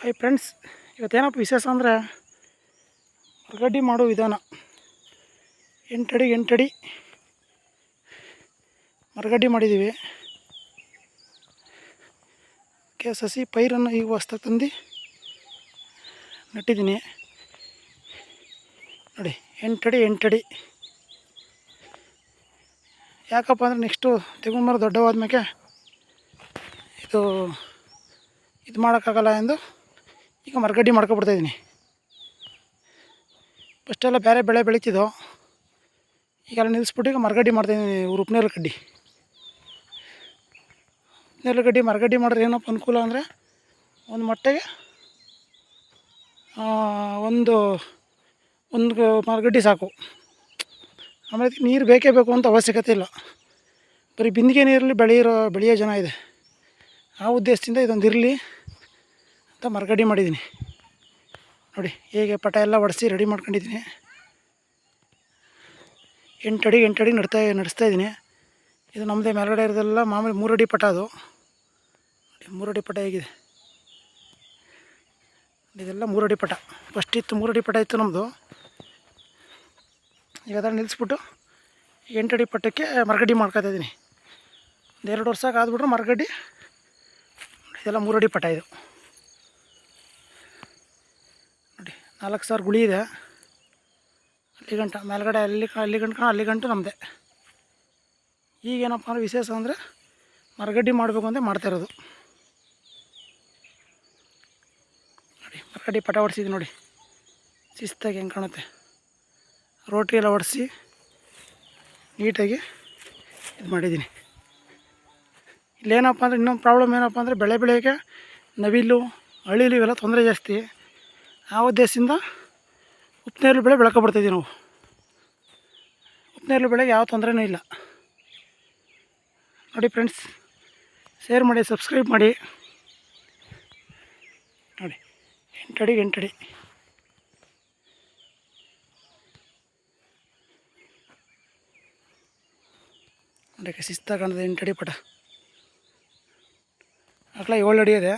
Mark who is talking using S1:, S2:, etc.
S1: Hi friends, ಇವತ್ತೇನಪ್ಪ ವಿಶೇಷ ಅಂದರೆ ಮರಗಡ್ಡಿ ಮಾಡೋ ವಿಧಾನ. 8 ಅಡಿ ಮರಗಡ್ಡಿ ಮಾಡಿದ್ದೀವಿ. ಸಸಿ ಪೈರನ್ನು ಈಗ ಹೊಸ್ದಾಗಿ ತಂದು ನೆಟ್ಟಿದ್ದೀನಿ ನೋಡಿ. 8 ಅಡಿ ಯಾಕಪ್ಪ ಅಂದರೆ ನೆಕ್ಸ್ಟು ತೆಂಗಿನ ಮರ ದೊಡ್ಡವಾದ್ಮೇಲೆ ಇದು ಮಾಡೋಕ್ಕಾಗಲ್ಲ ಎಂದು ಈಗ ಮರಗಡ್ಡಿ ಮಾಡ್ಕೊಬಿಡ್ತಾಯಿದ್ದೀನಿ. ಫಸ್ಟೆಲ್ಲ ಬೇರೆ ಬೆಳೆ ಬೆಳೀತಿದ್ದೋ, ಈಗೆಲ್ಲ ನಿಲ್ಲಿಸ್ಬಿಟ್ಟು ಈಗ ಮರಗಡ್ಡಿ ಮಾಡ್ತಾಯಿದ್ದೀನಿ. ಉಪ್ನೇರಳೆ ಗಡ್ಡಿ ಮರಗಡ್ಡಿ ಮಾಡಿದ್ರೆ ಏನಪ್ಪ ಅನುಕೂಲ ಅಂದರೆ ಒಂದು ಮಟ್ಟಿಗೆ ಒಂದು ಮರಗಡ್ಡಿ ಸಾಕು. ಆಮೇಲೆ ನೀರು ಬೇಕೇ ಬೇಕು ಅಂತ ಅವಶ್ಯಕತೆ ಇಲ್ಲ. ಬರೀ ಬಿಂದಿಗೆ ನೀರಲ್ಲಿ ಬೆಳೆಯೋ ಜನ ಇದೆ. ಆ ಉದ್ದೇಶದಿಂದ ಇದೊಂದು ಇರಲಿ ಅಂತ ಮರಗಡ್ಡಿ ಮಾಡಿದ್ದೀನಿ ನೋಡಿ. ಹೇಗೆ ಪಟ ಎಲ್ಲ ಒಡಿಸಿ ರೆಡಿ ಮಾಡ್ಕೊಂಡಿದ್ದೀನಿ. 8 ಅಡಿ ನಡೆಸ್ತಾ ಇದ್ದೀನಿ. ಇದು ನಮ್ಮದೇ ಮೇಲ್ಗಡೆ ಇರೋದೆಲ್ಲ ಮಾಮೂಲಿ 3 ಅಡಿ ಪಟ. ಅದು 3 ಅಡಿ ಪಟ ಹೇಗಿದೆ, ಇದೆಲ್ಲ 3 ಅಡಿ ಪಟ. ಫಸ್ಟ್ ಇತ್ತು 3 ಅಡಿ ಪಟ ಇತ್ತು ನಮ್ಮದು. ಈಗ ಅದನ್ನು ನಿಲ್ಲಿಸ್ಬಿಟ್ಟು 8 ಅಡಿ ಪಟ್ಟಕ್ಕೆ ಮರಗಡ್ಡಿ ಮಾಡ್ಕೊತಾಯಿದ್ದೀನಿ. ಒಂದು 2 ವರ್ಷಕ್ಕೆ ಆದ್ಬಿಟ್ರೆ ಮರಗಡ್ಡಿ. ಇದೆಲ್ಲ 3 ಅಡಿ ಪಟ. ಇದು ನೋಡಿ, 4,000 ಗುಳಿ ಇದೆ. ಅಲ್ಲಿಗಂಟ ಮೇಲ್ಗಡೆ ಅಲ್ಲಿ ಗಂಟು ನಮ್ಮದೇ. ಈಗೇನಪ್ಪ ಅಂದರೆ ವಿಶೇಷ ಅಂದರೆ ಮರಗಡ್ಡಿ ಮಾಡಬೇಕು ಅಂತ ಮಾಡ್ತಾಯಿರೋದು ನೋಡಿ. ಮರಗಡ್ಡಿ ಪಟ ಹೊಡ್ಸಿದ್ದು ನೋಡಿ, ಶಿಸ್ತಾಗಿ ಹೆಂಗೆ ಕಾಣುತ್ತೆ. ರೋಟಿ ಎಲ್ಲ ಹೊಡಿಸಿ ನೀಟಾಗಿ ಇದು ಮಾಡಿದ್ದೀನಿ. ಇಲ್ಲೇನಪ್ಪ ಅಂದರೆ ಇನ್ನೊಂದು ಪ್ರಾಬ್ಲಮ್ ಏನಪ್ಪ ಅಂದರೆ ಬೆಳೆಯೋಕ್ಕೆ ನವಿಲು ಅಳಿಲು ಇವೆಲ್ಲ ತೊಂದರೆ ಜಾಸ್ತಿ. ಆ ಉದ್ದೇಶದಿಂದ ಉಪ್ನೇರಳೆ ಬೆಳೆ ಬೆಳ್ಕೊಬಿಡ್ತಾಯಿದ್ದೀವಿ ನಾವು. ಉಪ್ನೇರಳೆ ಬೆಳೆಗೆ ಯಾವ ತೊಂದರೆನೂ ಇಲ್ಲ ನೋಡಿ. ಫ್ರೆಂಡ್ಸ್, ಶೇರ್ ಮಾಡಿ, ಸಬ್ಸ್ಕ್ರೈಬ್ ಮಾಡಿ ನೋಡಿ. 8 ಅಡಿ ನೋಡಿ, ಶಿಸ್ತಾಗಿ ಕಾಣ್ತದೆ. 8 ಅಡಿ ಪಟ. ಅಗಲ 7 ಅಡಿ ಇದೆ.